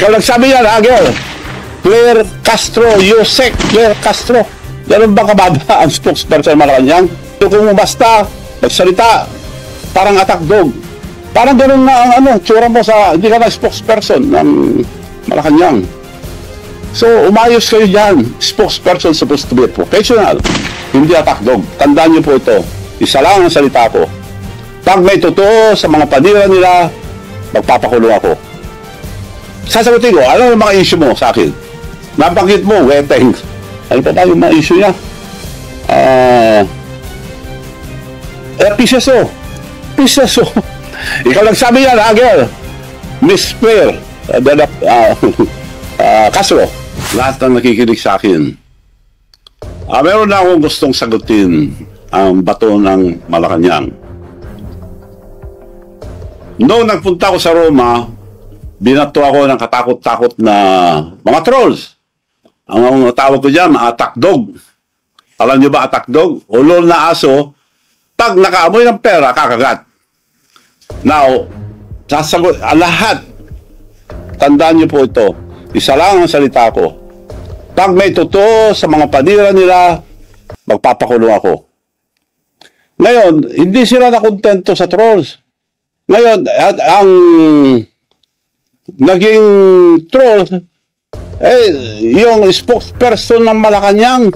Ikaw nagsabi yan, Agel. Claire Castro, Yusek, Claire Castro. Ganun ba kababa ang spokesperson ng Malacanang? Kung basta, magsalita, parang attack dog. Parang ganun na ang tsura mo sa, hindi ka na spokesperson ng Malacanang. So, umayos kayo dyan. Spokesperson supposed to be professional. Hindi attack dog. Tandaan niyo po ito. Isa lang ang salita ko. Pag may totoo sa mga panira nila, magpapakulong ako. Sasagutin ko, ano yung mga issue mo sa akin? Nabanggit mo, weteng. Ano pa tayo yung mga issue niya? Piseso. Piseso. Ikaw nagsabi yan, Agel. Miss Claire Castro. Lahat ng nakikinig sa akin. Meron na akong gustong sagutin ang bato ng Malacanang. Noong nagpunta ako sa Roma, binato ako ng katakot-takot na mga trolls. Ang tawag ko dyan, mga attack dog. Alam niyo ba attack dog? Ulol na aso, pag nakaamoy ng pera, kakagat. Now, sasagot, lahat, tandaan niyo po ito, isa lang ang salita ko. Pag may totoo sa mga panira nila, magpapakulong ako. Ngayon, hindi sila nakontento sa trolls. Ngayon, ang naging trolls, yung spokesperson ng Malacanang,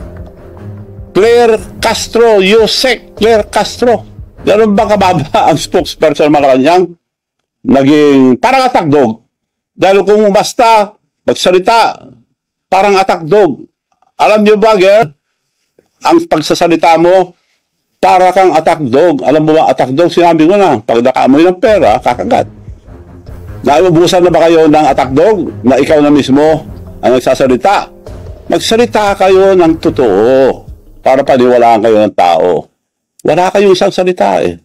Claire Castro, Yusek, Claire Castro. Ganun ba kababa ang spokesperson ng Malacanang? Naging parang attack dog. Dahil kung basta magsalita, parang attack dog. Alam niyo ba, girl? Ang pagsasalita mo, para kang attack dog. Alam mo ba, attack dog, sinabi ko na, pag nakaamoy ng pera, kakagat. Naubusan na ba kayo ng attack dog? Na ikaw na mismo ang nagsasalita? Magsalita kayo ng totoo para paniwalaan kayo ng tao. Wala kayong isang salita eh.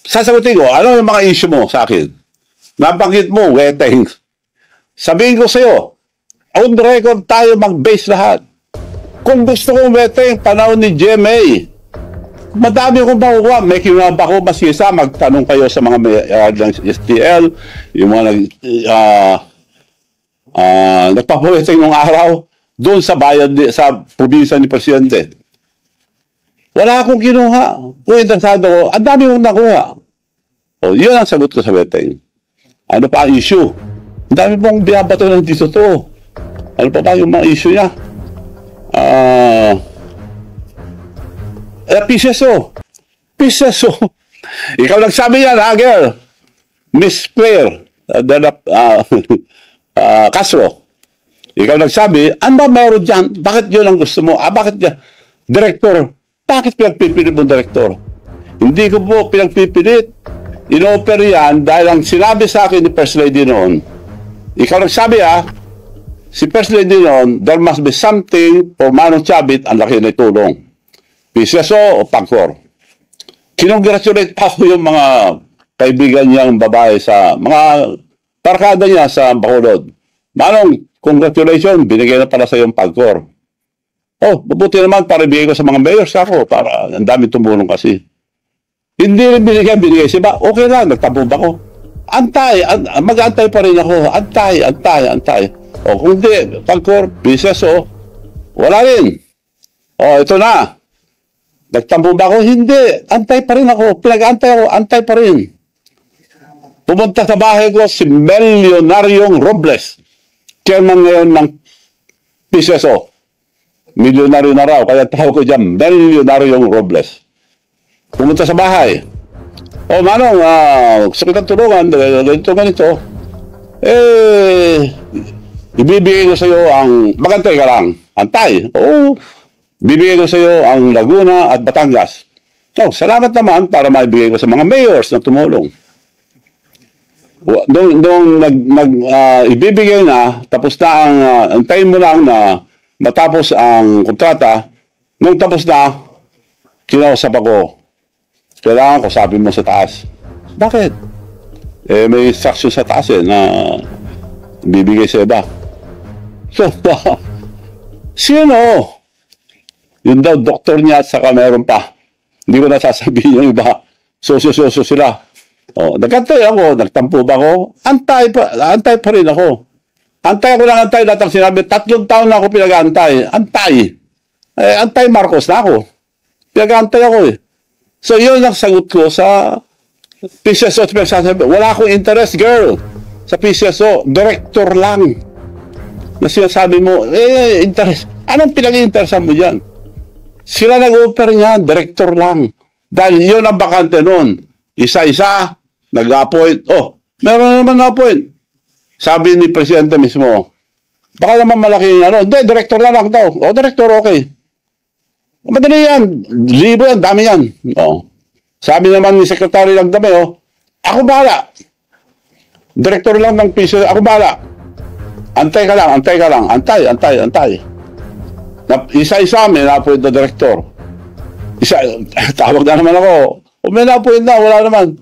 Sasagutin ko, ano yung mga issue mo sa akin? Nabanggit mo, weteng. Sabihin ko sa'yo, on the record tayo mag-base lahat. Kung gusto kong weteng, panahon ni GMA, madami akong makukuha. May kinaba ko, mas isa, magtanong kayo sa mga STL, yung mga nagpapaweteng ng araw, doon sa bayan, sa probinsya ni Presidente. Wala akong kinuha. Kung interesado ko, ang dami kong nakuha. O, yun ang sagot ko sa weteng. Ano pa ang issue? Ang dami pong binabato ng dito to. Ano pa ba yung mga issue niya? Piseso. Piseso. Ikaw nagsabi yan, Agel. Miss Claire Castro. Ikaw nagsabi, ano ba meron dyan? Bakit yun ang gusto mo? Bakit yan? Director. Bakit pinagpipilit mo, Director? Hindi ko po pinagpipilit. In-offer yan dahil ang sinabi sa akin ni First Lady noon, ikaw nagsabi si First Lady noon, there must be something for Manong Chavit, ang laki na itulong. Piseso o Pagcor. Kinongratulate pa ako yung mga kaibigan niyang babae sa mga parkada niya sa Bacolod. Manong, congratulations, binigay na pala sa yung Pagcor. Oh, mabuti naman para ibigay ko sa mga mayors ako para ang dami tumulong kasi. Hindi rin binigay siya. Okay lang, nagtabog ako. Antay, mag-antay pa rin ako. Antay. O kung hindi, Pagcor, Piseso, wala rin. O, ito na. Nagtampo ba ako? Hindi. Antay pa rin ako. Pinag-antay ako. Antay pa rin. Pumunta sa bahay ko si Milyonaryo Robles. Chairman ngayon ng Piseso. Milyonaryo na raw. Kaya tawag ko dyan, Milyonaryo Robles. Pumunta sa bahay. O, Manong, gusto kitang tulungan. Ganito. Ibibigay ko sa iyo ang... Magantay ka lang. Antay. Oo. Bibigay ko sa iyo ang Laguna at Batangas. So, salamat naman para maibigay ko sa mga mayors na tumulong. Nung ibibigay na, tapos na ang... antayin mo lang na matapos ang kontrata. Nung tapos na, kinausap ako. Kailangan ko sabi mo sa taas. Bakit? May instruction sa taas na bibigay sa iba. So, sino? Yun daw, doktor niya at saka meron pa. Hindi ko nasasabihin yung iba. Sosyo sila. Nagkantay ako, nagtampo ba ako? Antay pa rin ako. Antay ako lang antay, lahat ang sinabi, 3 taon na ako pinag-antay. Antay. Antay Marcos na ako. Pinag-antay ako eh. So yun ang sagot ko sa PCSO. Wala akong interest, girl, sa PCSO. Director lang. Na sinasabi mo, interest. Anong pinag-interesan mo dyan? Sila nag-offer niyan, director lang. Dahil yun ang bakante noon. Isa-isa, nag-appoint. Oh, meron naman na-appoint. Sabi ni Presidente mismo, baka naman malaki ano. Hindi, director lang daw. O, director, okay. Madali yan. Libo yan, dami yan. O. Sabi naman ni Secretary Lagdame, ako bahala. Director lang ng piso, ako bahala. Antay ka lang. Antay. Isa-isa, may na-appoint na director. Tawag na naman ako. O may na-appoint na, wala naman.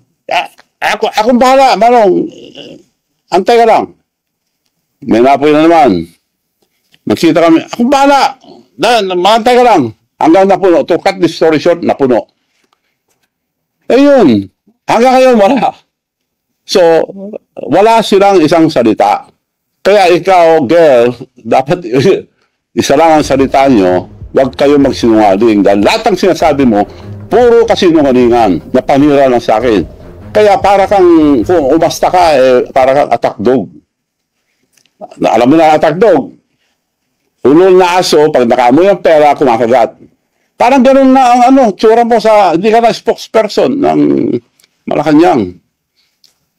Akong bahala, Manong. Antay ka lang. May na-appoint na naman. Magkita kami, akong bahala. Maantay ka lang. Hanggang napuno. To cut the story short, napuno. Ayun. Hanggang ngayon, wala. So, wala silang isang salita. Kaya ikaw, girl, dapat isa lang ang salita nyo, huwag kayo magsinungaling. Dahil lahat ng sinasabi mo, puro kasinungalingan na panira lang sa akin. Kaya para kang, kung umasta ka, para kang attack dog. Alam mo na attack dog. Ulol na aso, pag nakamoy ang pera, kumakagat. Parang ganun na ang tsura mo sa, hindi ka na spokesperson ng Malacanang.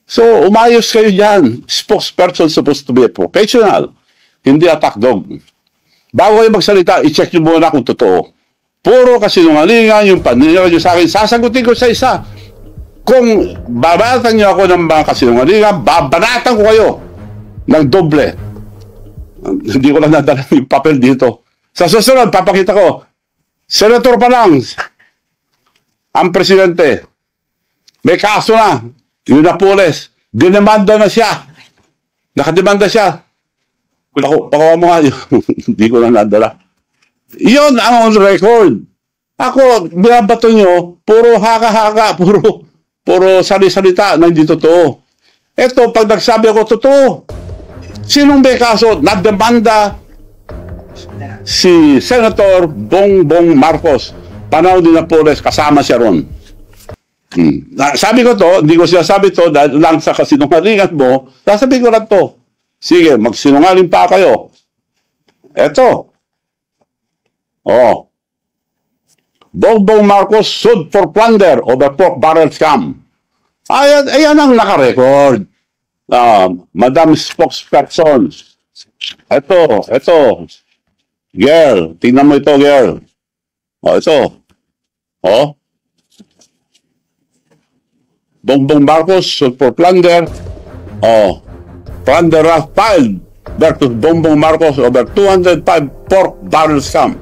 So, umayos kayo dyan. Spokesperson supposed to be a professional, hindi attack dog. Bago kayo magsalita, i-check nyo muna kung totoo. Puro kasinungalingan, yung panira nyo sa akin, sasagutin ko sa isa. Kung babanatan nyo ako ng mga kasinungalingan, babanatan ko kayo ng doble. Hindi ko lang nadala yung papel dito. Sa susunod, papakita ko, senator pa lang, ang presidente, may kaso na, yung Napoles, dinemanda na siya. Nakademanda siya. Pakuha mo nga yun. Hindi ko lang nadala. Yun ang on record. Ako, binabato nyo, puro haka-haka, puro sali-salita na hindi totoo. Eto, pag nagsabi ako totoo, sinong may kaso? Nademanda si Senator Bongbong Marcos. Panahon ni Napoles, kasama siya ron. Sabi ko to, hindi ko sinasabi to dahil lang sa kasinungalingan mo, sasabihin ko lang to. Sige, magsinungaling pa kayo. Eto. Oh. Bongbong Marcos sued for plunder over pork barrel scam. Ayan ang nakarecord. Madam Spokesperson. Eto. Girl, tingnan mo ito, girl. Ito. Bongbong Marcos sued for plunder. Plunder filed versus Bongbong Marcos over 205 pork barrel scam.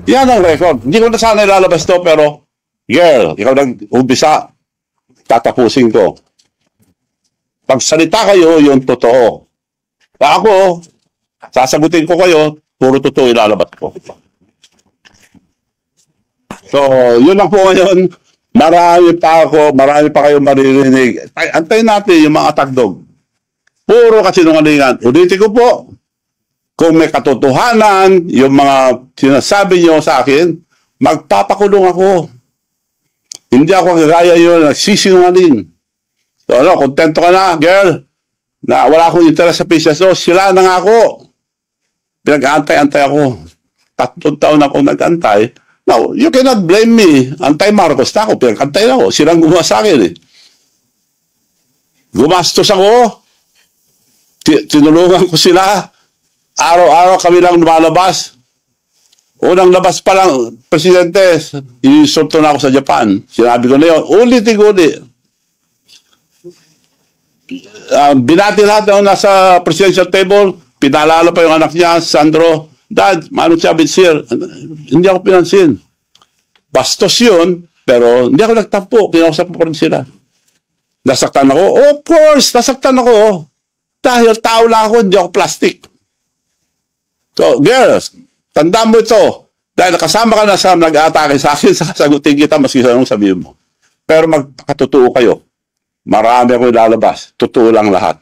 Yan ang record. Hindi ko na sana ilalabas to, pero girl, ikaw nag-umpisa, tatapusin ko. Pagsalita kayo, yung totoo. Ako, sasagutin ko kayo, puro totoo ilalabas ko. So, yun lang po ngayon. Marami pa kayong maririnig. Antayin natin yung mga tagdog. Puro kasinungalingan. Ulitin ko po, kung may katotohanan, yung mga sinasabi nyo sa akin, magpapakulong ako. Hindi ako kagaya yun, nagsisinungaling. So, kontento ka na, girl, na wala akong interest sa PCSO, sila na nga ako. Pinag-antay-antay ako. 3 taon akong nag-antay. Now, you cannot blame me. Antay Marcos na ako, pinag-antay na ako. Silang gumawa sa akin eh. Gumastos ako. Tinulungan ko sila. Araw-araw kami lang lumalabas. Unang labas pa lang, Presidente, inisulto na ako sa Japan. Sinabi ko na yun, ulit. Binati lahat na nasa presidential table, pinalala pa yung anak niya, Sandro, Dad, mano siya, Sir, hindi ako pinansin. Bastos yun, pero hindi ako nagtampo, kinausap ko rin sila. Nasaktan ako? Of course, nasaktan ako. Dahil tao lang ako, hindi ako plastic. So, girls, tandaan mo ito. Dahil nakasama ka na sa nag-aatake sa akin, sasagutin kita maski sa anong sabihin mo. Pero magpakatotoo kayo. Marami ako ilalabas. Totoo lang lahat.